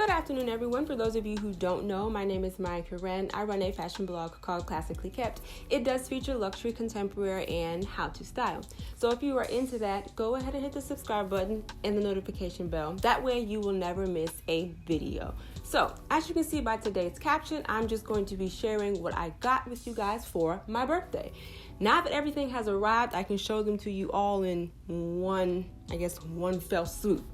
Good afternoon, everyone. For those of you who don't know, my name is Maya Karen. I run a fashion blog called Classically Kept. It does feature luxury, contemporary, and how to style. So if you are into that, go ahead and hit the subscribe button and the notification bell. That way you will never miss a video. So as you can see by today's caption, I'm just going to be sharing what I got with you guys for my birthday. Now that everything has arrived, I can show them to you all in one fell swoop.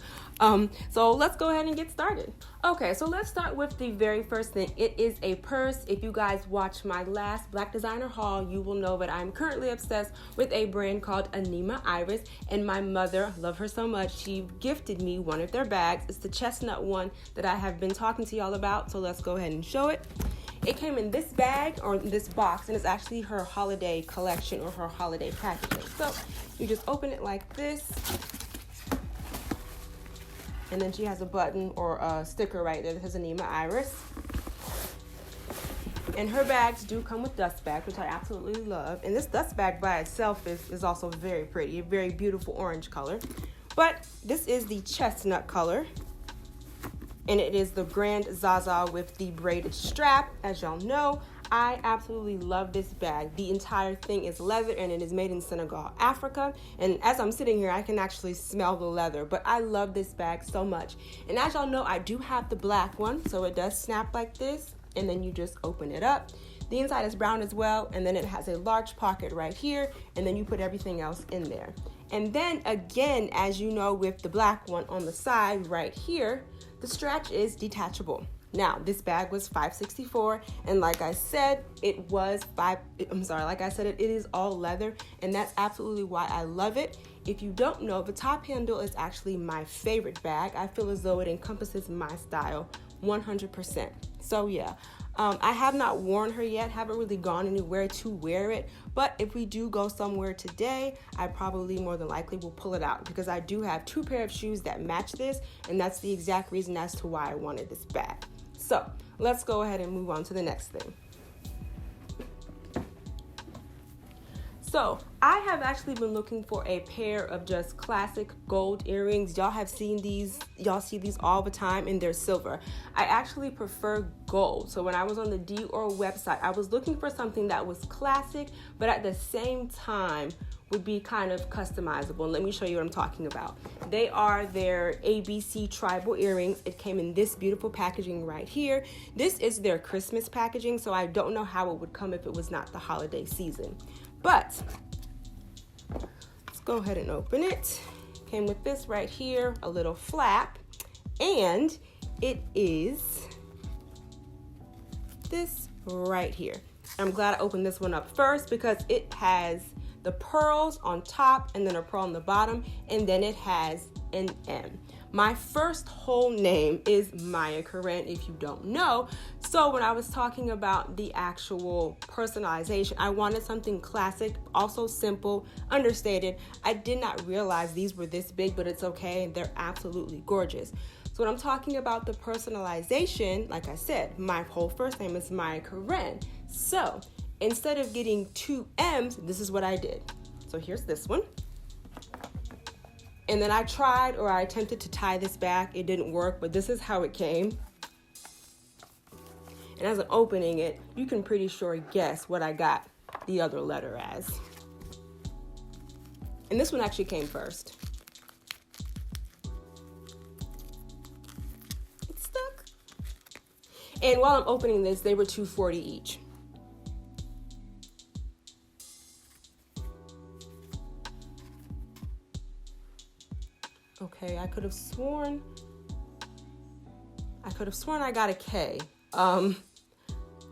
So let's go ahead and get started. Okay, so let's start with the very first thing. It is a purse. If you guys watched my last Black designer haul, you will know that I'm currently obsessed with a brand called Anima Iris, and my mother, love her so much, she gifted me one of their bags. It's the chestnut one that I have been talking to y'all about, so let's go ahead and show it. It came in this bag, or this box, and it's actually her holiday collection or her holiday packaging. So you just open it like this, and then she has a button or a sticker right there that says Anima Iris. And her bags do come with dust bags, which I absolutely love. And this dust bag by itself is also very pretty, a very beautiful orange color. But this is the chestnut color. And it is the Grand Zaza with the braided strap. As y'all know, I absolutely love this bag. The entire thing is leather and it is made in Senegal, Africa. And as I'm sitting here, I can actually smell the leather, but I love this bag so much. And as y'all know, I do have the black one, so it does snap like this, and then you just open it up. The inside is brown as well, and then it has a large pocket right here, and then you put everything else in there. And then again, as you know, with the black one on the side right here, the stretch is detachable. Now, this bag was $564, and like I said, it is all leather, and that's absolutely why I love it. If you don't know, the top handle is actually my favorite bag. I feel as though it encompasses my style 100%. So yeah, I have not worn her yet, haven't really gone anywhere to wear it, but if we do go somewhere today, I probably more than likely will pull it out because I do have 2 pair of shoes that match this, and that's the exact reason as to why I wanted this bag. So let's go ahead and move on to the next thing. So I have actually been looking for a pair of just classic gold earrings. Y'all have seen these, y'all see these all the time, and they're silver. I actually prefer gold. So when I was on the Dior website, I was looking for something that was classic, but at the same time would be kind of customizable. And let me show you what I'm talking about. They are their ABC tribal earrings. It came in this beautiful packaging right here. This is their Christmas packaging, so I don't know how it would come if it was not the holiday season. But let's go ahead and open it. Came with this right here, a little flap, and it is this right here. I'm glad I opened this one up first because it has the pearls on top and then a pearl on the bottom, and then it has an M. My first whole name is Maya Karen, if you don't know. So when I was talking about the actual personalization, I wanted something classic, also simple, understated. I did not realize these were this big, but it's okay. They're absolutely gorgeous. So when I'm talking about the personalization, like I said, my whole first name is Maya Karen. So instead of getting 2 M's, this is what I did. So here's this one. And then I attempted to tie this back. It didn't work, but this is how it came. And as I'm opening it, you can pretty sure guess what I got the other letter as. And this one actually came first. It's stuck. And while I'm opening this, they were $240 each. Okay, I could have sworn I got a K. On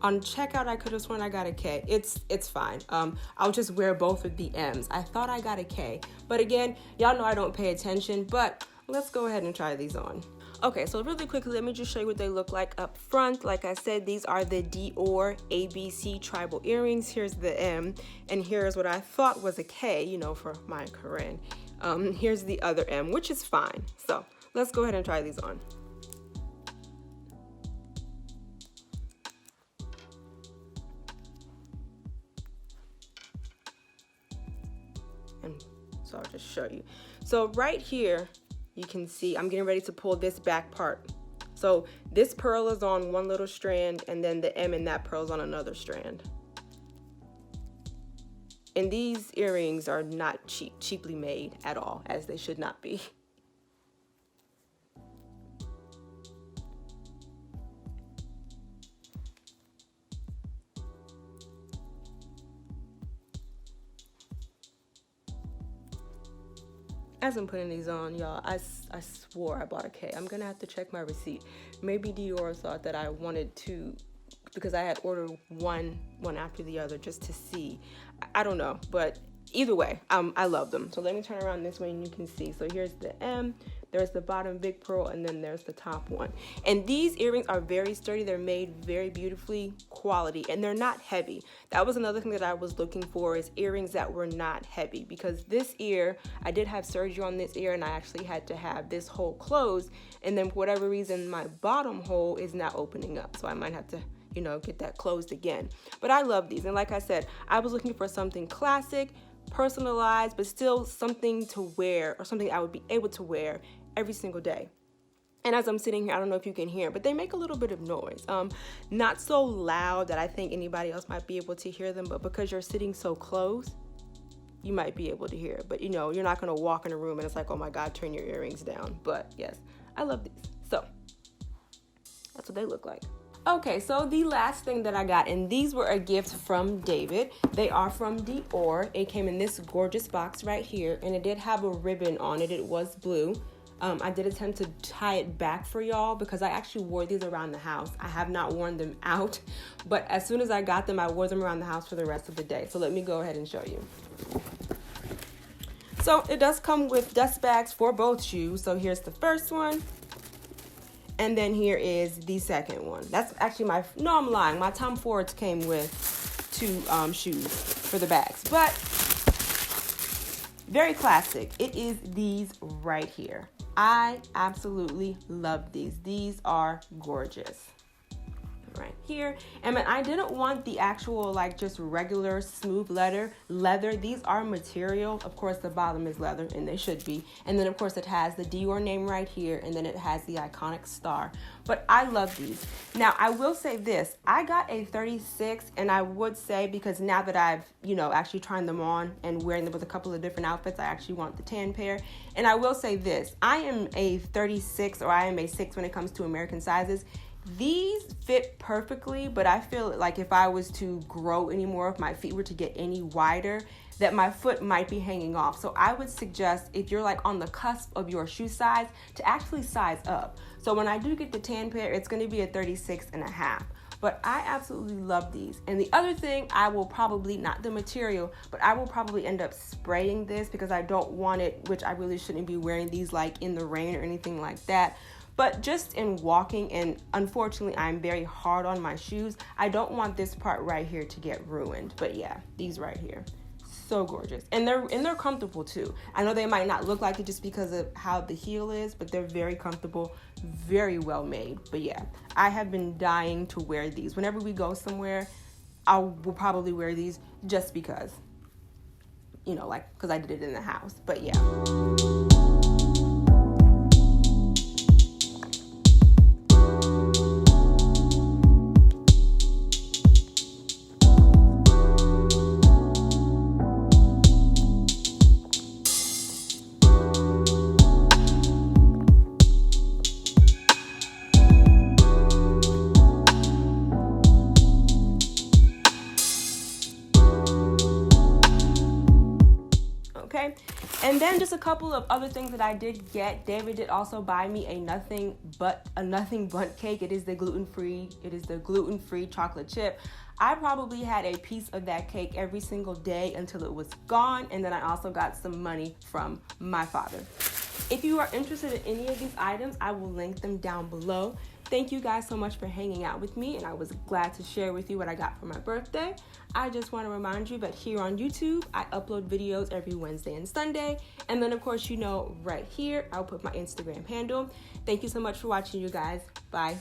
checkout, I could have sworn I got a K. It's fine. I'll just wear both of the M's. I thought I got a K. But again, y'all know I don't pay attention, but let's go ahead and try these on. Okay, so really quickly, let me just show you what they look like up front. Like I said, these are the Dior ABC tribal earrings. Here's the M, and here's what I thought was a K, you know, for Maya Karen. Here's the other M, which is fine. So let's go ahead and try these on. And so I'll just show you. So right here, you can see I'm getting ready to pull this back part So this pearl is on one little strand, and then the M in that pearl is on another strand. And these earrings are not cheaply made at all, as they should not be. As I'm putting these on, y'all, I swore I bought a K. I'm gonna have to check my receipt. Maybe Dior thought that I wanted to, because I had ordered one after the other just to see. I don't know, but either way, I love them. So let me turn around this way and you can see. So here's the M, there's the bottom big pearl, and then there's the top one. And these earrings are very sturdy. They're made very beautifully, quality, and they're not heavy. That was another thing that I was looking for, is earrings that were not heavy, because this ear, I did have surgery on this ear and I actually had to have this hole closed, and then for whatever reason my bottom hole is not opening up, so I might have to, you know, get that closed again. But I love these, and like I said, I was looking for something classic, personalized, but still something to wear, or something I would be able to wear every single day. And as I'm sitting here, I don't know if you can hear, but they make a little bit of noise. Not so loud that I think anybody else might be able to hear them, but because you're sitting so close, you might be able to hear it. But you know, you're not gonna walk in a room and it's like, oh my God, turn your earrings down. But yes, I love these. So that's what they look like. Okay, so the last thing that I got, and these were a gift from David. They are from Dior. It came in this gorgeous box right here, and it did have a ribbon on it. It was blue. I did attempt to tie it back for y'all because I actually wore these around the house. I have not worn them out, but as soon as I got them, I wore them around the house for the rest of the day. So let me go ahead and show you. So it does come with dust bags for both shoes. So here's the first one. And then here is the second one. That's actually no, I'm lying. My Tom Fords came with 2 shoes for the bags, but very classic. It is these right here. I absolutely love these. These are gorgeous. Right here. And I didn't want the actual like just regular smooth leather. These are material. Of course the bottom is leather, and they should be. And then of course it has the Dior name right here, and then it has the iconic star. But I love these. Now I will say this, I got a 36, and I would say, because now that I've, you know, actually trying them on and wearing them with a couple of different outfits, I actually want the tan pair. And I will say this, I am a 36, or I am a 6 when it comes to American sizes. These fit perfectly, but I feel like if I was to grow any more, if my feet were to get any wider, that my foot might be hanging off. So I would suggest, if you're like on the cusp of your shoe size, to actually size up. So when I do get the tan pair, it's going to be a 36.5. But I absolutely love these. And the other thing, I will probably, not the material, but I will probably end up spraying this, because I don't want it, which I really shouldn't be wearing these like in the rain or anything like that. But just in walking, and unfortunately I'm very hard on my shoes, I don't want this part right here to get ruined. But yeah, these right here, so gorgeous. And they're comfortable too. I know they might not look like it just because of how the heel is, but they're very comfortable, very well made. But yeah, I have been dying to wear these. Whenever we go somewhere, I will probably wear these just because, you know, like, because I did it in the house. But yeah. Okay, and then just a couple of other things that I did get. David did also buy me a nothing but cake. It is the gluten-free chocolate chip. I probably had a piece of that cake every single day until it was gone, and then I also got some money from my father. If you are interested in any of these items, I will link them down below. Thank you guys so much for hanging out with me, and I was glad to share with you what I got for my birthday. I just want to remind you that here on YouTube, I upload videos every Wednesday and Sunday. And then, of course, you know, right here, I'll put my Instagram handle. Thank you so much for watching, you guys. Bye.